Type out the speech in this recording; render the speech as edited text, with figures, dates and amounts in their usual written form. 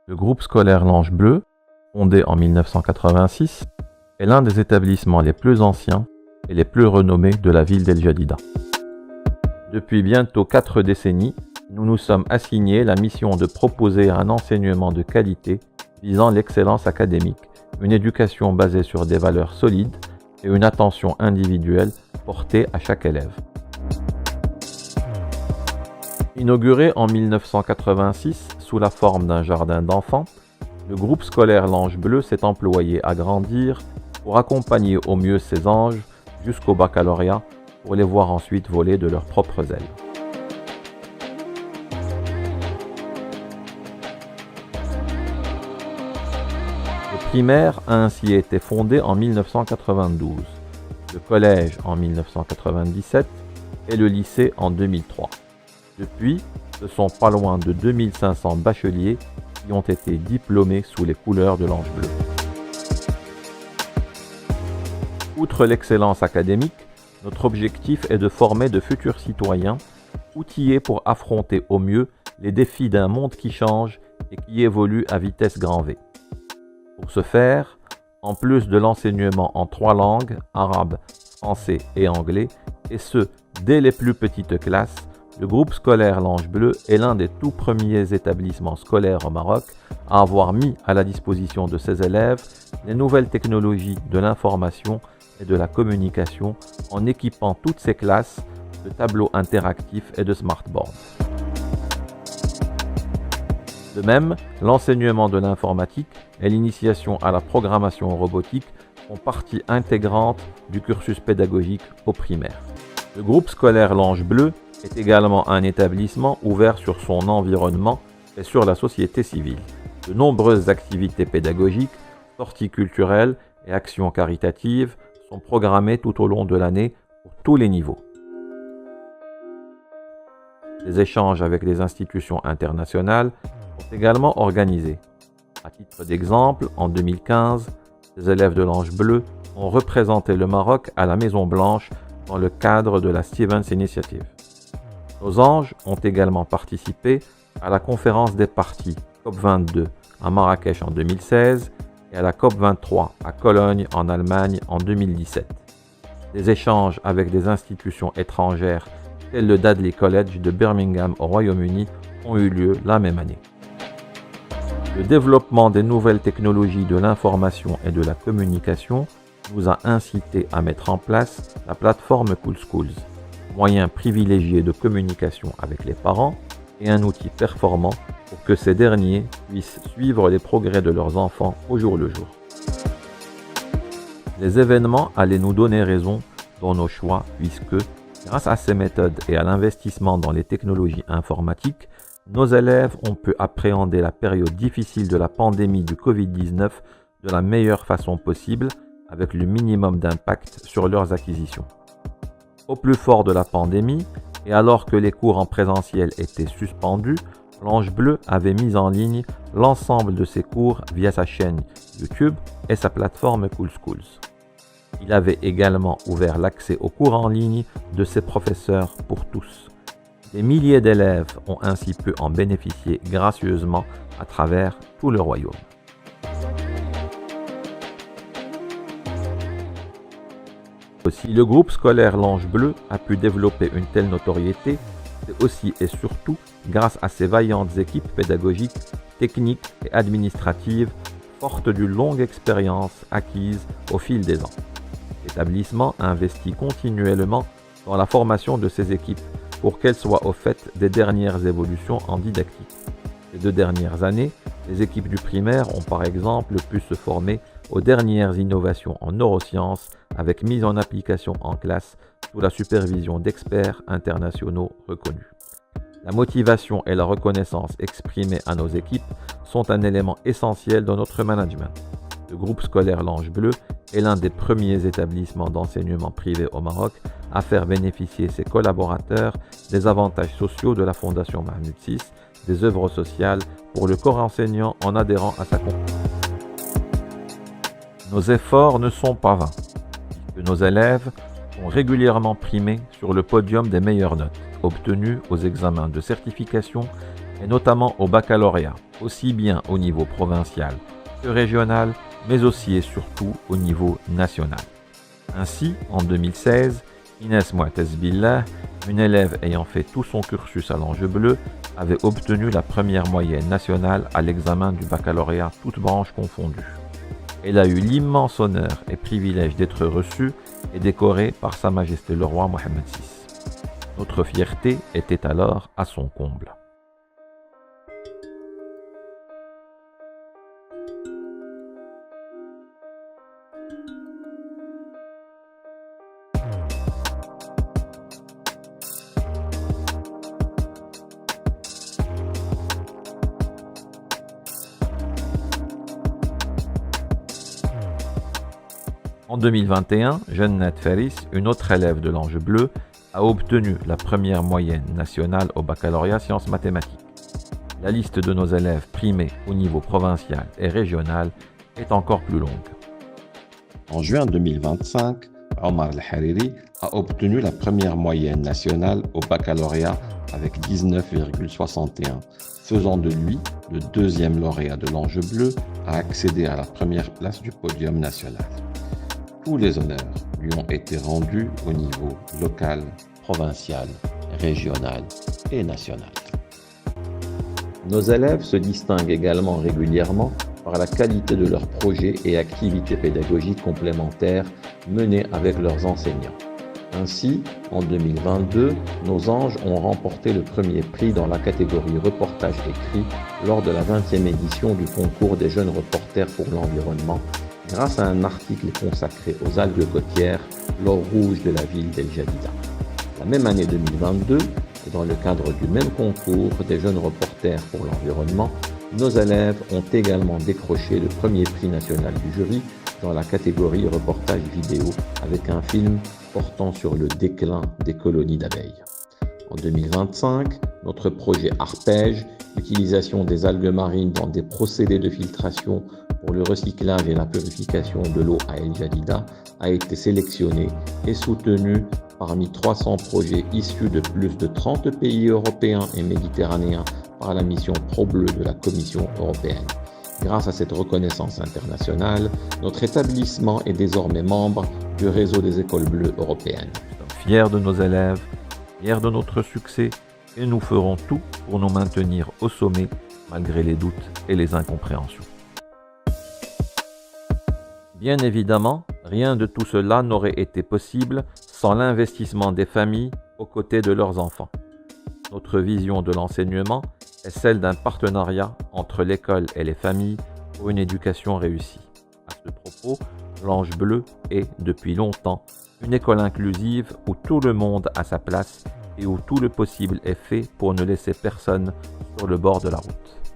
Le groupe scolaire l'Ange Bleu, fondé en 1986, est l'un des établissements les plus anciens et les plus renommés de la ville d'El Jadida. Depuis bientôt 4 décennies, nous nous sommes assignés la mission de proposer un enseignement de qualité visant l'excellence académique, une éducation basée sur des valeurs solides et une attention individuelle portée à chaque élève. Inauguré en 1986 sous la forme d'un jardin d'enfants, le groupe scolaire l'Ange Bleu s'est employé à grandir pour accompagner au mieux ses anges jusqu'au baccalauréat pour les voir ensuite voler de leurs propres ailes. Le primaire a ainsi été fondé en 1992, le collège en 1997 et le lycée en 2003. Depuis, ce sont pas loin de 2500 bacheliers qui ont été diplômés sous les couleurs de l'Ange Bleu. Outre l'excellence académique, notre objectif est de former de futurs citoyens outillés pour affronter au mieux les défis d'un monde qui change et qui évolue à vitesse grand V. Pour ce faire, en plus de l'enseignement en 3 langues, arabe, français et anglais, et ce, dès les plus petites classes, le groupe scolaire l'Ange Bleu est l'un des tout premiers établissements scolaires au Maroc à avoir mis à la disposition de ses élèves les nouvelles technologies de l'information et de la communication en équipant toutes ses classes de tableaux interactifs et de smartboards. De même, l'enseignement de l'informatique et l'initiation à la programmation robotique font partie intégrante du cursus pédagogique au primaire. Le groupe scolaire l'Ange Bleu est également un établissement ouvert sur son environnement et sur la société civile. De nombreuses activités pédagogiques, sorties culturelles et actions caritatives sont programmées tout au long de l'année pour tous les niveaux. Des échanges avec les institutions internationales sont également organisés. À titre d'exemple, en 2015, les élèves de l'Ange Bleu ont représenté le Maroc à la Maison Blanche dans le cadre de la Stevens Initiative. Nos anges ont également participé à la conférence des parties COP22 à Marrakech en 2016 et à la COP23 à Cologne en Allemagne en 2017. Des échanges avec des institutions étrangères telles le Dudley College de Birmingham au Royaume-Uni ont eu lieu la même année. Le développement des nouvelles technologies de l'information et de la communication nous a incité à mettre en place la plateforme Cool Schools, moyen privilégié de communication avec les parents et un outil performant pour que ces derniers puissent suivre les progrès de leurs enfants au jour le jour. Les événements allaient nous donner raison dans nos choix puisque, grâce à ces méthodes et à l'investissement dans les technologies informatiques, nos élèves ont pu appréhender la période difficile de la pandémie du Covid-19 de la meilleure façon possible avec le minimum d'impact sur leurs acquisitions. Au plus fort de la pandémie, et alors que les cours en présentiel étaient suspendus, l'Ange Bleu avait mis en ligne l'ensemble de ses cours via sa chaîne YouTube et sa plateforme Cool Schools. Il avait également ouvert l'accès aux cours en ligne de ses professeurs pour tous. Des milliers d'élèves ont ainsi pu en bénéficier gracieusement à travers tout le royaume. Si le groupe scolaire l'Ange Bleu a pu développer une telle notoriété, c'est aussi et surtout grâce à ses vaillantes équipes pédagogiques, techniques et administratives fortes d'une longue expérience acquise au fil des ans. L'établissement investit continuellement dans la formation de ses équipes pour qu'elles soient au fait des dernières évolutions en didactique. Ces 2 dernières années, les équipes du primaire ont par exemple pu se former aux dernières innovations en neurosciences avec mise en application en classe sous la supervision d'experts internationaux reconnus. La motivation et la reconnaissance exprimées à nos équipes sont un élément essentiel dans notre management. Le groupe scolaire l'Ange Bleu est l'un des premiers établissements d'enseignement privé au Maroc à faire bénéficier ses collaborateurs des avantages sociaux de la Fondation Mahmoud VI, des œuvres sociales pour le corps enseignant en adhérant à sa compagnie. Nos efforts ne sont pas vains, puisque nos élèves sont régulièrement primés sur le podium des meilleures notes. obtenus aux examens de certification et notamment au baccalauréat, aussi bien au niveau provincial que régional, mais aussi et surtout au niveau national. Ainsi, en 2016, Inès Mouattez Billah, une élève ayant fait tout son cursus à l'Ange Bleu, avait obtenu la première moyenne nationale à l'examen du baccalauréat, toutes branches confondues. Elle a eu l'immense honneur et privilège d'être reçue et décorée par Sa Majesté le Roi Mohammed VI. Notre fierté était alors à son comble. En 2021, Jannat Faris, une autre élève de l'Ange Bleu, a obtenu la première moyenne nationale au baccalauréat sciences mathématiques. La liste de nos élèves primés au niveau provincial et régional est encore plus longue. En juin 2025, Omar El-Hariri a obtenu la première moyenne nationale au baccalauréat avec 19,61, faisant de lui le deuxième lauréat de l'Ange Bleu à accéder à la première place du podium national. Tous les honneurs lui ont été rendus au niveau local, provincial, régional et national. Nos élèves se distinguent également régulièrement par la qualité de leurs projets et activités pédagogiques complémentaires menés avec leurs enseignants. Ainsi, en 2022, nos anges ont remporté le premier prix dans la catégorie reportage écrit lors de la 20e édition du concours des jeunes reporters pour l'environnement, grâce à un article consacré aux algues côtières, l'or rouge de la ville d'El Jadida. La même année 2022, et dans le cadre du même concours des jeunes reporters pour l'environnement, nos élèves ont également décroché le premier prix national du jury dans la catégorie reportage vidéo avec un film portant sur le déclin des colonies d'abeilles. En 2025, notre projet Arpège, utilisation des algues marines dans des procédés de filtration pour le recyclage et la purification de l'eau à El Jadida, a été sélectionné et soutenu parmi 300 projets issus de plus de 30 pays européens et méditerranéens par la mission Pro-Bleu de la Commission européenne. Grâce à cette reconnaissance internationale, notre établissement est désormais membre du réseau des écoles bleues européennes. Nous sommes fiers de nos élèves, fiers de notre succès et nous ferons tout pour nous maintenir au sommet malgré les doutes et les incompréhensions. Bien évidemment, rien de tout cela n'aurait été possible sans l'investissement des familles aux côtés de leurs enfants. Notre vision de l'enseignement est celle d'un partenariat entre l'école et les familles pour une éducation réussie. À ce propos, l'Ange Bleu est, depuis longtemps, une école inclusive où tout le monde a sa place et où tout le possible est fait pour ne laisser personne sur le bord de la route.